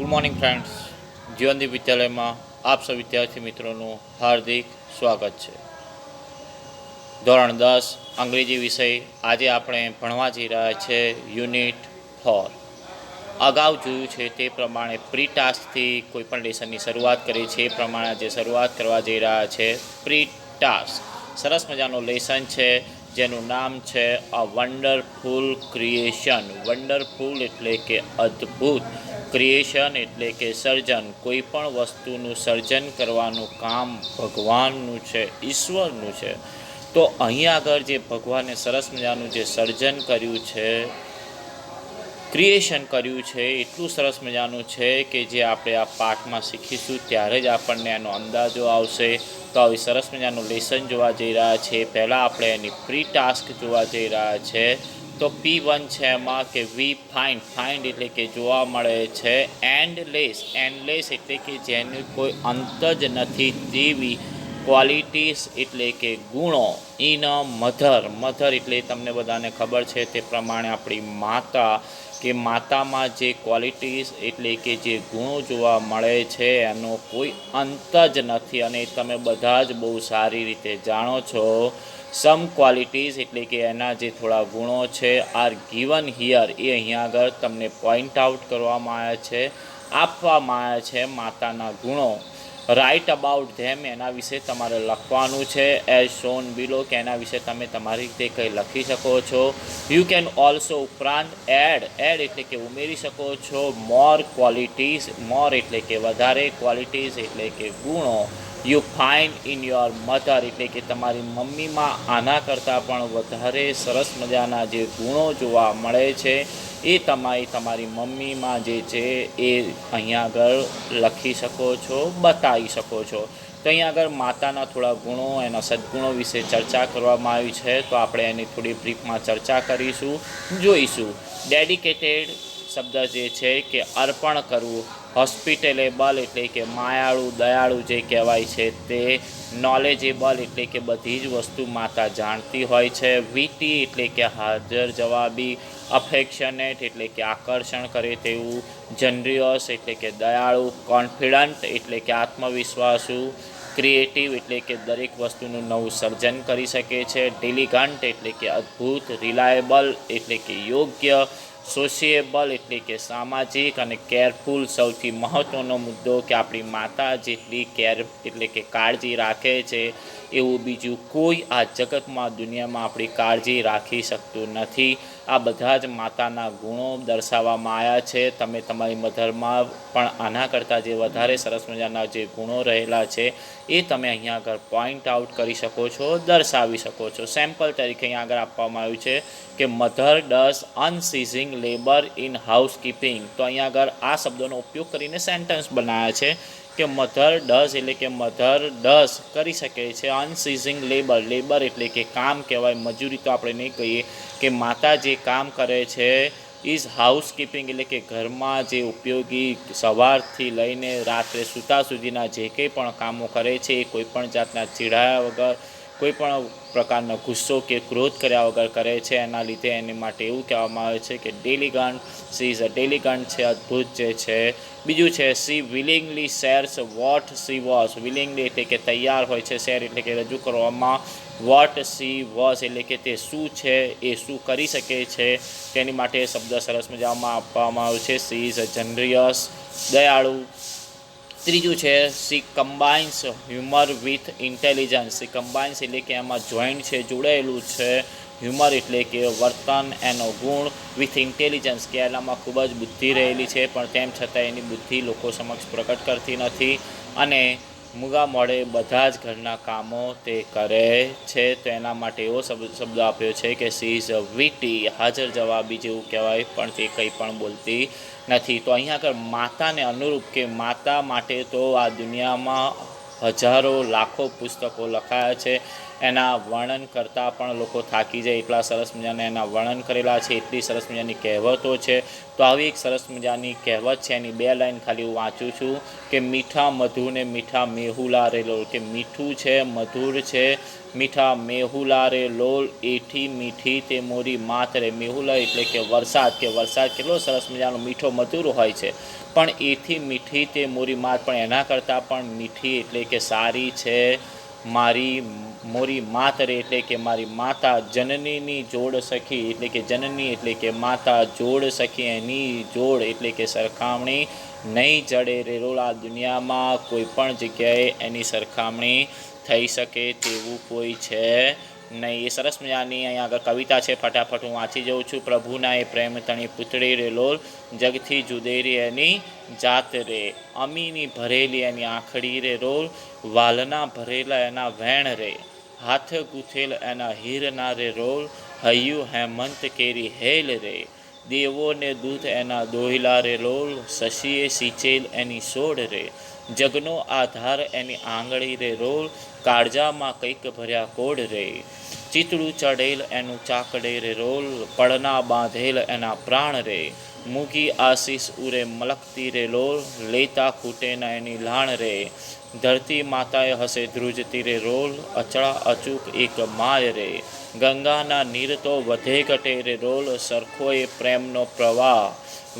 Good morning friends, જીવનદીપ વિદ્યાલયમાં આપ સૌ વિદ્યાર્થી મિત્રોનું હાર્દિક સ્વાગત છે. ધોરણ 10 અંગ્રેજી વિષય આજે આપણે ભણવા જઈ રહ્યા છે યુનિટ 4. અગાઉ જોયું છે તે પ્રમાણે પ્રી ટાસ્કથી કોઈપણ લેસનની શરૂઆત કરી છે. એ પ્રમાણે આજે શરૂઆત કરવા જઈ રહ્યા છે પ્રી ટાસ્ક. સરસ મજાનું લેસન છે જેનું નામ છે અ વન્ડરફુલ ક્રિએશન. વન્ડરફુલ એટલે કે અદ્ભુત, ક્રિએશન એટલે કે સર્જન. કોઈ પણ વસ્તુનું સર્જન કરવાનું કામ ભગવાનનું છે, ઈશ્વરનું છે. તો અહીંયા આગળ જે ભગવાને સરસ મજાનું જે સર્જન કર્યું છે, ક્રિએશન કર્યું છે, એટલું સરસ મજાનું છે કે જે આપણે આ પાઠમાં શીખીશું ત્યારે જ આપણને એનો અંદાજો આવશે. તો આવી સરસ મજાનું લેસન જોવા જઈ રહ્યા છે. પહેલાં આપણે એની પ્રી ટાસ્ક જોવા જઈ રહ્યા છે. તો P1 છે એમાં કે વી ફાઇન્ડ એટલે કે જોવા મળે છે એન્ડલેસ એટલે કે જેનું કોઈ અંત જ નથી તેવી ક્વોલિટીઝ એટલે કે ગુણો. ઇન અ મધર એટલે તમને બધાને ખબર છે તે પ્રમાણે આપણી માતા કે માતામાં જે ક્વોલિટીઝ એટલે કે જે ગુણો જોવા મળે છે એનો કોઈ અંત જ નથી અને તમે બધા જ બહુ સારી રીતે જાણો છો. સમ ક્વોલિટીઝ એટલે કે એના જે થોડા ગુણો છે આર ગિવન હિયર, એ અહીંયા આગળ તમને પોઈન્ટ આઉટ કરવામાં આવ્યા છે, આપવામાં આવ્યા છે માતાના ગુણો. રાઇટ અબાઉટ ધેમ એના વિશે તમારે લખવાનું છે. એઝ શોન બિલો કે એના વિશે તમે તમારી રીતે કંઈ લખી શકો છો. યુ કેન ઓલ્સો ઉપરાંત એડ એટલે કે ઉમેરી શકો છો મોર ક્વોલિટીઝ. મોર એટલે કે વધારે, ક્વોલિટીઝ એટલે કે ગુણો. You find in your mother એટલે કે તમારી મમ્મીમાં આના કરતાં પણ વધારે સરસ મજાના જે ગુણો જોવા મળે છે એ તમારી મમ્મીમાં જે છે એ અહીંયા આગળ લખી શકો છો, બતાવી શકો છો. તો અહીંયા આગળ માતાના થોડા ગુણો, એના સદ્ગુણો વિશે ચર્ચા કરવામાં આવી છે. તો આપણે એની થોડી બ્રીફમાં ચર્ચા કરીશું, જોઈશું. ડેડિકેટેડ શબ્દ જે છે કે અર્પણ કરવું. હોસ્પિટેલેબલ એટલે કે માયાળુ, દયાળુ જે કહેવાય છે તે. નોલેજેબલ એટલે કે બધી જ વસ્તુ માતા જાણતી હોય છે. વીટી એટલે કે હાજર જવાબી. અફેક્શનેટ એટલે કે આકર્ષણ કરે તેવું. જનરિયસ એટલે કે દયાળુ. કોન્ફિડન્ટ એટલે કે આત્મવિશ્વાસુ. ક્રિએટિવ એટલે કે દરેક વસ્તુનું નવું સર્જન કરી શકે છે. ડિલિગન્ટ એટલે કે અદ્ભુત. રિલાયેબલ એટલે કે યોગ્ય. સોશિયેબલ એટલે કે સામાજિક. અને કેરફુલ સૌથી મહત્ત્વનો મુદ્દો કે આપણી માતા જેટલી કેર એટલે કે કાળજી રાખે છે એવું બીજું કોઈ આ જગતમાં, દુનિયામાં આપણી કાળજી રાખી શકતું નથી. આ બધા જ માતાના ગુણો દર્શાવવામાં આવ્યા છે. તમે તમારી મધરમાં પણ આના કરતાં જે વધારે સરસ મજાના જે ગુણો રહેલા છે એ તમે અહીંયા આગળ પોઈન્ટ આઉટ કરી શકો છો, દર્શાવી શકો છો. સેમ્પલ તરીકે અહીંયા આગળ આપવામાં આવ્યું છે કે mother does unceasing labour in housekeeping. તો અહીંયા આગળ આ શબ્દોનો ઉપયોગ કરીને સેન્ટન્સ બનાવ્યા છે કે મધર ડઝ એટલે કે મધર ડઝ કરી શકે છે અનસીઝિંગ લેબર એટલે કે કામ કહેવાય, મજૂરી તો આપણે નહીં કહીએ. કે માતા જે કામ કરે છે ઇઝ હાઉસકીપિંગ એટલે કે ઘરમાં જે ઉપયોગી સવારથી લઈને રાત્રે સૂતા સુધીના જે કંઈ પણ કામો કરે છે એ કોઈપણ જાતના ચીડાયા વગર, કોઈપણ પ્રકારનો ગુસ્સો કે ક્રોધ કર્યા વગર કરે છે. એના લીધે એની માટે એવું કહેવામાં આવે છે કે ડેલિગન્ટ. સી ઇઝ અ ડેલિગન્ટ છે, અદ્ભુત જે છે. બીજું છે she willingly shares what she was. Willingly એટલે કે તૈયાર હોય છે, શેર એટલે કે રજૂ કરવામાં. વોટ સી વોઝ એટલે કે તે શું છે, એ શું કરી શકે છે તેની માટે શબ્દ સરસ મજામાં આપવામાં આવ્યો છે. સી ઇઝ અ જનરિયસ, દયાળુ. ત્રીજું છે she combines humour with intelligence. She combines એટલે કે એમાં જોઈન્ટ છે, જોડાયેલું છે. હ્યુમર એટલે કે વર્તન, એનો ગુણ. વિથ ઇન્ટેલિજન્સ કે એનામાં ખૂબ જ બુદ્ધિ રહેલી છે પણ તેમ છતાં એની બુદ્ધિ લોકો સમક્ષ પ્રકટ કરતી નથી. અને મૂગા મોઢે બધા જ ઘરના કામો તે કરે છે. તો એના માટે એવો શબ્દ આપ્યો છે કે સી ઇઝ અ વીટી, હાજર જવાબી જેવું કહેવાય, પણ તે કંઈ પણ બોલતી નથી. તો અહીંયા આગળ માતાને અનુરૂપ કે માતા માટે તો આ દુનિયામાં હજારો લાખો પુસ્તકો લખાયા છે. એના વર્ણન કરતાં પણ લોકો થાકી જાય એટલા સરસ મજાના એના વર્ણન કરેલા છે, એટલી સરસ મજાની કહેવતો છે. તો આવી એક સરસ મજાની કહેવત છે, એની 2 લાઈન ખાલી હું વાંચું છું કે મીઠા મધુને મીઠા મેહુલા રે લોલ. કે મીઠું છે, મધુર છે, મીઠા મેહુલા રે લોલ. એઠી મીઠી તે મોરી માત રે. મેહુલા એટલે કે વરસાદ, કે વરસાદ કેટલો સરસ મજાનો મીઠો મધુર હોય છે. પણ એથી મીઠી તે મોરી માત, પણ એના કરતાં પણ મીઠી એટલે કે સારી છે મારી મોરી માત રે, એટલે કે મારી માતા જનનીની જોડ સખી, એટલે કે જનની એટલે કે માતા, જોડ સખી એની જોડ એટલે કે સરખામણી નહીં જડે રે રોલ. આ દુનિયામાં કોઈ પણ જગ્યાએ એની સરખામણી થઈ શકે તેવું કોઈ છે નહીં. એ સરસ મજાની અહીંયા આગળ કવિતા છે, ફટાફટ હું વાંચી જાઉં છું. પ્રભુના એ પ્રેમ તણી પૂતળી રે લોલ, જગથી જુદેરી એની જાત રે, અમીની ભરેલી એની આંખડી રે રોલ, વાલના ભરેલા એના વેણ રે, હાથ ગૂંથેલ એના હીરના રે રોલ, હૈયું હેમંત કેરી હેલ રે, દેવોને દૂધ એના દોહિલા રે લોલ, શશીએ સિંચેલ એની સોડ રે, જગનો આધાર એની આંગળી રે રોલ, કાળજામાં કંઈક ભર્યા કોડ રે, ચિતડું ચડેલ એનું ચાકડે રે રોલ, પડના બાંધેલ એના પ્રાણ રે, મૂકી આશીષ ઉરે મલકતી રે લોલ, લેતા ખૂટેના એની લાણ રે, ધરતી માતાએ હસે ધ્રુજતી રે રોલ, અચળા અચૂક એક માય રે, ગંગાના નીર તો વધે ઘટે રે રોલ, સરખો એ પ્રેમનો પ્રવાહ,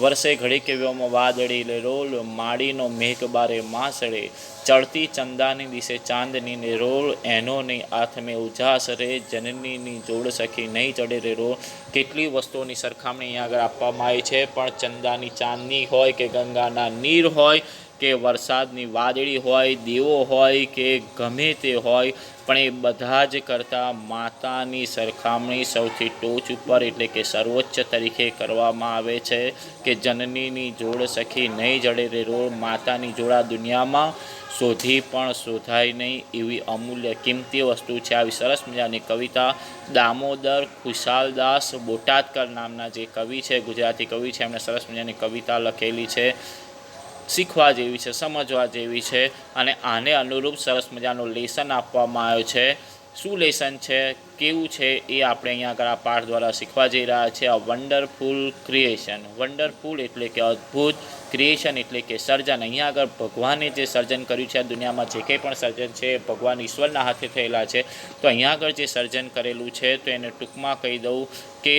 વર્ષે ઘડી કે વ્યોમાં વાદળી રે રોલ, માડીનો મેઘ બારે માસડે, ચડતી ચંદાની દિશે ચાંદની ને રોલ, એનો નહીં આથમે ઉજાસ રે, જનનીની જોડ સખી નહીં ચડે રે રોલ. કેટલી વસ્તુઓની સરખામણી અહીંયા આગળ આપવામાં આવી છે, પણ ચંદાની ચાંદની હોય કે ગંગાના નીર હોય કે વરસાદની વાદળી હોય, દીવો હોય કે ગમે તે હોય, પણ એ બધા જ કરતાં માતાની સરખામણી સૌથી ટોચ ઉપર એટલે કે સર્વોચ્ચ તરીકે કરવામાં આવે છે કે જનનીની જોડ સખી નહીં જડે રે રોલ. માતાની જોડા દુનિયામાં શોધી પણ શોધાય નહીં એવી અમૂલ્ય કિંમતી વસ્તુ છે. આવી સરસ મજાની કવિતા દામોદર ખુશાલદાસ બોટાદકર નામના જે કવિ છે, ગુજરાતી કવિ છે, એમણે સરસ મજાની કવિતા લખેલી છે. શીખવા જેવી છે, સમજવા જેવી છે, અને આને અનુરૂપ સરસ મજાનો લેસન આપવામાં આવ્યો છે. શું લેસન છે, કેવું છે, એ આપણે અહીંયા આગળ આ પાઠ દ્વારા શીખવા જઈ રહ્યા છે. A wonderful creation. વન્ડરફુલ એટલે કે અદ્ભુત, ક્રિએશન એટલે કે સર્જન. અહીંયા આગળ ભગવાને જે સર્જન કર્યું છે, આ દુનિયામાં જે કંઈ પણ સર્જન છે ભગવાન ઈશ્વરના હાથે થયેલા છે. તો અહીંયા આગળ જે સર્જન કરેલું છે તો એને ટૂંકમાં કહી દઉં કે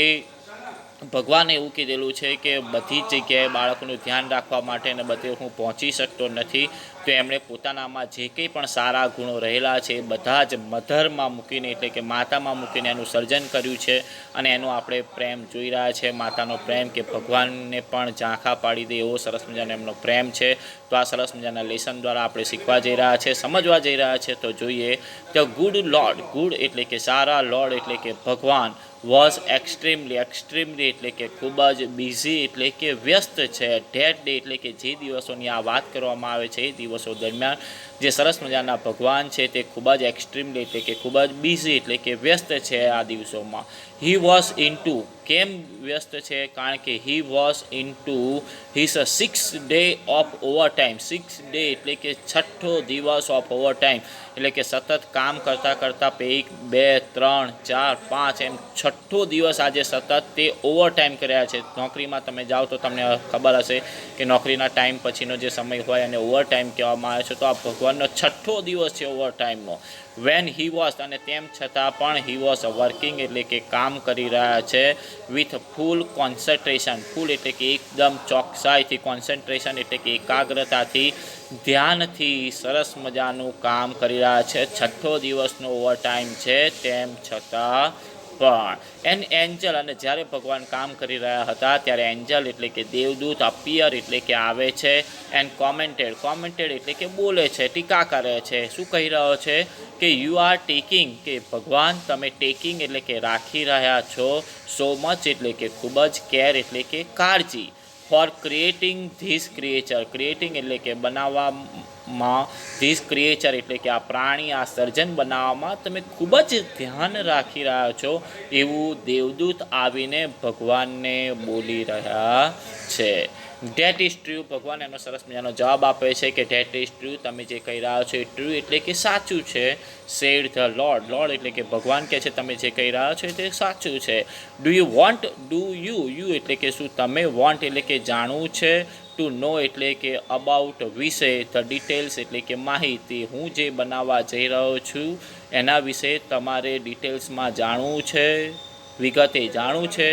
ભગવાને એવું કીધેલું છે કે બધી જ જગ્યાએ બાળકોનું ધ્યાન રાખવા માટે અને બધે હું પહોંચી શકતો નથી, તો એમણે પોતાનામાં જે કંઈ પણ સારા ગુણો રહેલા છે એ બધા જ મધરમાં મૂકીને એટલે કે માતામાં મૂકીને એનું સર્જન કર્યું છે. અને એનો આપણે પ્રેમ જોઈ રહ્યા છે, માતાનો પ્રેમ કે ભગવાનને પણ ઝાંખા પાડી દે એવો સરસ મજાનો એમનો પ્રેમ છે. તો આ સરસ મજાના લેસન દ્વારા આપણે શીખવા જઈ રહ્યા છે, સમજવા જઈ રહ્યા છે. તો જોઈએ તો ગુડ લોર્ડ, ગુડ એટલે કે સારા, લોર્ડ એટલે કે ભગવાન, વોઝ એક્સ્ટ્રીમલી એટલે કે ખૂબ જ બિઝી એટલે કે વ્યસ્ત છે. ડેટ ડે એટલે કે જે દિવસોની આ વાત કરવામાં આવે છે એ દિવસો દરમિયાન જે સરસ મજાના ભગવાન છે તે ખૂબ જ એક્સ્ટ્રીમલી એટલે કે ખૂબ જ બિઝી એટલે કે વ્યસ્ત છે આ દિવસોમાં. હી વોઝ ઇન્ટુ, કેમ વ્યસ્ત છે? કારણ કે he was into his 6 day of over time. 6 day એટલે કે 6થો દિવસ ઓફ ઓવર ટાઈમ એટલે કે સતત કામ કરતાં કરતાં 1 2 3 4 5 એમ 6થો દિવસ આજે સતત તે ઓવર ટાઈમ કર્યા છે. નોકરીમાં તમે જાઓ તો તમને ખબર હશે કે નોકરીના ટાઈમ પછીનો જે સમય હોય અને ઓવર ટાઈમ કહેવામાં આવે છે. તો આ ભગવાનનો 6થો દિવસ છે ઓવર ટાઈમનો. વેન હી વોઝ, અને તેમ છતાં પણ હી વોઝ વર્કિંગ એટલે કે કામ કરી રહ્યા છે વિથ ફૂલ કોન્સન્ટ્રેશન. ફૂલ એટલે કે એકદમ ચોકસાઈથી, કોન્સન્ટ્રેશન એટલે કે એકાગ્રતાથી, ધ્યાનથી સરસ મજાનું કામ કરી રહ્યા છે. 6થો દિવસનો ઓવર ટાઈમ છે તેમ છતાં પણ. એન એન્જલ, અને જ્યારે ભગવાન કામ કરી રહ્યા હતા ત્યારે એન્જલ એટલે કે દેવદૂત અપિયર એટલે કે આવે છે. એન્ડ કોમેન્ટેડ એટલે કે બોલે છે, ટીકા કરે છે. શું કહી રહ્યો છે કે યુ આર ટેકિંગ, કે ભગવાન તમે ટેકિંગ એટલે કે રાખી રહ્યા છો, સો મચ એટલે કે ખૂબ જ, કેર એટલે કે કાળજી, four creating this creature. Creating એટલે કે બનાવવામાં, ધીસ ક્રિએચર એટલે કે આ પ્રાણી, આ સર્જન બનાવવામાં તમે ખૂબ જ ધ્યાન રાખી રહ્યા છો એવું દેવદૂત આવીને ભગવાનને બોલી રહ્યા છે. That is true. ભગવાન એનો સરસ મજાનો જવાબ આપે છે કે ધેટ ઇઝ ટ્રુ, તમે જે કહી રહ્યા છો એ ટ્રુ એટલે કે સાચું છે. Sad the lord. લોર્ડ એટલે કે ભગવાન કહે છે તમે જે કહી રહ્યા છો તે સાચું છે. Do you want, do you એટલે કે શું તમે, વોન્ટ એટલે કે જાણવું છે, ટુ નો એટલે કે અબાઉટ વિશે, ધ ડિટેલ્સ એટલે કે માહિતી, હું જે બનાવવા જઈ રહ્યો છું એના વિશે તમારે ડિટેલ્સમાં જાણવું છે, વિગતે જાણવું છે.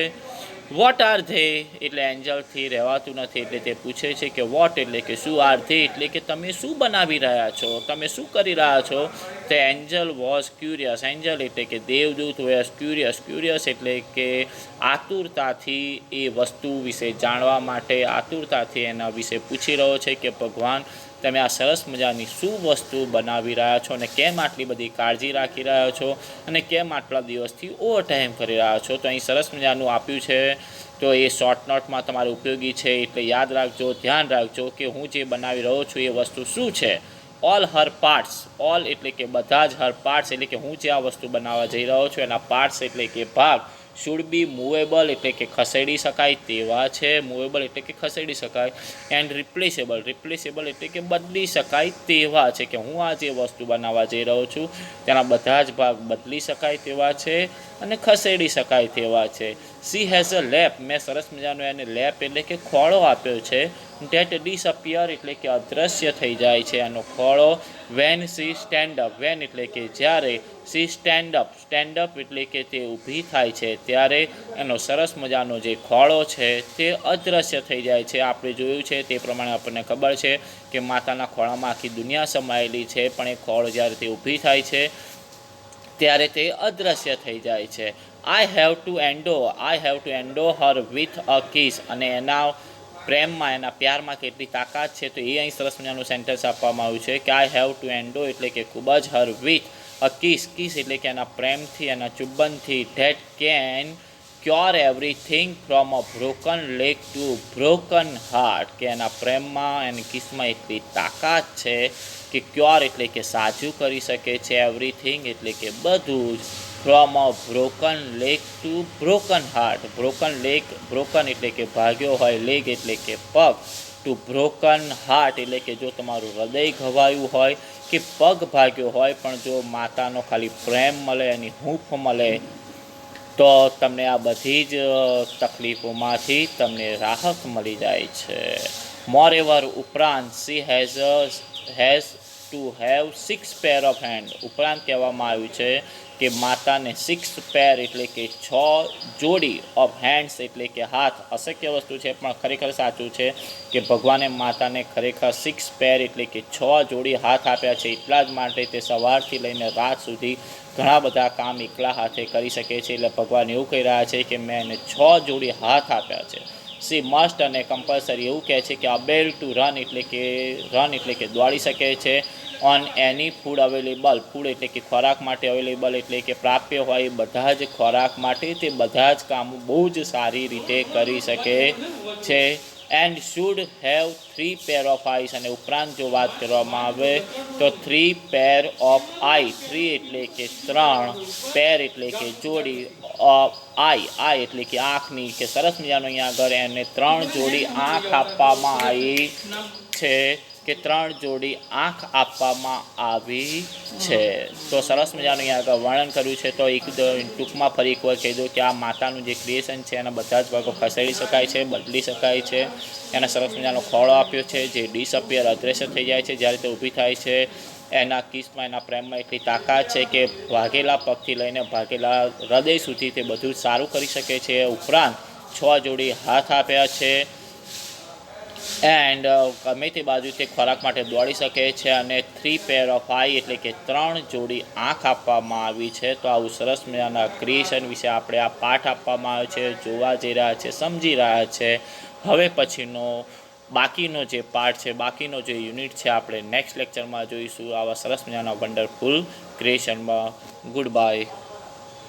વોટ આર ધે એટલે એન્જલથી રહેવાતું નથી, એટલે તે પૂછે છે કે વોટ એટલે કે શું, આર ધે એટલે કે તમે શું બનાવી રહ્યા છો, તમે શું કરી રહ્યા છો. તો એન્જલ વોઝ ક્યુરિયસ, એન્જલ એટલે કે દેવદૂત, વોઝ ક્યુરિયસ, ક્યુરિયસ એટલે કે આતુરતાથી એ વસ્તુ વિશે જાણવા માટે આતુરતાથી એના વિશે પૂછી રહ્યો છે કે ભગવાન તમે આ સરસ મજાની શું વસ્તુ બનાવી રહ્યા છો અને કેમ આટલી બધી કાળજી રાખી રહ્યા છો અને કેમ આટલા દિવસથી ઓવર ટાઈમ કરી રહ્યા છો. તો અહીં સરસ મજાનું આપ્યું છે, તો એ શોર્ટ નોટમાં તમારે ઉપયોગી છે, એટલે યાદ રાખજો, ધ્યાન રાખજો કે હું જે બનાવી રહ્યો છું એ વસ્તુ શું છે. ઓલ હર પાર્ટ્સ, ઓલ એટલે કે બધા જ, હર પાર્ટ્સ એટલે કે હું જે આ વસ્તુ બનાવવા જઈ રહ્યો છું એના પાર્ટ્સ એટલે કે ભાગ, શુડ બી મૂવેબલ એટલે કે ખસેડી શકાય તેવા છે, મૂવેબલ એટલે કે ખસેડી શકાય, એન્ડ રિપ્લેસેબલ, રિપ્લેસેબલ એટલે કે બદલી શકાય તેવા છે, કે હું આ જે વસ્તુ બનાવવા જઈ રહ્યો છું તેના બધા જ ભાગ બદલી શકાય તેવા છે અને ખસેડી શકાય તેવા છે. સી હેઝ અ લેપ, મેં સરસ મજાનો એને લેપ એટલે કે ખોળો આપ્યો છે. ડેટ ડિસઅપિયર એટલે કે અદૃશ્ય થઈ જાય છે એનો ખોળો. When she stand up, when એટલે કે જ્યારે, she stand up, stand up એટલે કે તે ઊભી થાય છે ત્યારે એનો સરસ મજાનો જે ખોળો છે તે અદૃશ્ય થઈ જાય છે. આપણે જોયું છે તે પ્રમાણે આપણને ખબર છે કે માતાના ખોળામાં આખી દુનિયા સમાયેલી છે, પણ એ ખોળો જ્યારે તે ઊભી થાય છે ત્યારે તે અદૃશ્ય થઈ જાય છે. I have to endo Har with a kiss, અને એના પ્રેમમાં એના પ્યારમાં કેટલી તાકાત છે તો એ અહીં સરસ મજાનું સેન્ટેન્સ આપવામાં આવ્યું છે કે આઈ હેવ ટુ એન્ડો એટલે કે ખૂબ જ, her with a kiss, kiss એટલે કે એના પ્રેમથી, એના ચુંબનથી, that can cure everything from a broken leg to broken heart, કે એના પ્રેમમાં એની કિસમાં એટલી તાકાત છે કે ક્યોર એટલે કે સાજું કરી શકે છે, એવરીથિંગ એટલે કે બધું જ, from a broken leg to broken heart, broken leg, broken એટલે કે ભાગ્યો હોય, લેગ એટલે કે પગ, ટુ બ્રોકન હાર્ટ એટલે કે જો તમારું હૃદય ઘવાયું હોય કે પગ ભાગ્યો હોય, પણ જો માતાનો ખાલી પ્રેમ મળે, એની હૂંફ મળે તો તમને આ બધી જ તકલીફોમાંથી તમને રાહત મળી જાય છે. મોરેવર ઉપરાંત, she has to have 6 pair of hand, ઉપરાંત કહેવામાં આવ્યું છે કે માતાને 6 પેર એટલે કે 6 જોડી ઓફ હેન્ડ્સ એટલે કે હાથ, અશક્ય વસ્તુ છે પણ ખરેખર સાચું છે કે ભગવાને માતાને ખરેખર 6 પેર એટલે કે 6 જોડી હાથ આપ્યા છે. એટલા જ માટે તે સવારથી લઈને રાત સુધી ઘણા બધા કામ એકલા હાથે કરી શકે છે. એટલે ભગવાન એવું કહી રહ્યા છે કે મેં એને 6 જોડી હાથ આપ્યા છે. સી મસ્ટ અને કમ્પલસરી એવું કહે છે કે અબેલ ટુ રન એટલે કે દોડી શકે છે. On any food available, food એટલે કે ખોરાક માટે, અવેલેબલ એટલે કે પ્રાપ્ય હોય બધા જ ખોરાક માટે તે બધા જ કામો બહુ જ સારી રીતે કરી શકે છે. And should have 3 pair of eyes, અને ઉપરાંત જો વાત કરવામાં આવે તો 3 પેર ઓફ આઈ, 3 એટલે કે 3, પેર એટલે કે જોડી, ઓફ આઈ એટલે કે આંખની, કે સરસ મજાનો અહીંયા આગળ એને 3 જોડી આંખ આપવામાં આવી છે, કે 3 જોડી આંખ આપવામાં આવી છે. તો સરસ મજાનું અહીંયા આગળ વર્ણન કર્યું છે. તો એક ટૂંકમાં ફરી એકવાર કહી દો કે આ માતાનું જે ક્રિએશન છે એના બધા જ ભાગો ખસેડી શકાય છે, બદલી શકાય છે. એને સરસ મજાનો ખોળો આપ્યો છે જે ડિસઅપિયર, અદૃશ્ય થઈ જાય છે જ્યારે તે ઊભી થાય છે. એના કિસમાં, એના પ્રેમમાં એટલી તાકાત છે કે ભાગેલા પગથી લઈને ભાગેલા હૃદય સુધી તે બધું સારું કરી શકે છે. ઉપરાંત 6 જોડી હાથ આપ્યા છે, એન્ડ ગમે તે બાજુ તે ખોરાક માટે દોડી શકે છે, અને 3 પેર ઓફ આઈ એટલે કે 3 જોડી આંખ આપવામાં આવી છે. તો આવું સરસ મજાના ક્રિએશન વિશે આપણે આ પાઠ આપવામાં આવ્યો છે, જોવા જઈ રહ્યા છે, સમજી રહ્યા છે. હવે પછીનો બાકીનો જે પાર્ટ છે, બાકીનો જે યુનિટ છે આપણે નેક્સ્ટ લેક્ચરમાં જોઈશું આવા સરસ મજાના વન્ડરફુલ ક્રિએશનમાં. Good bye.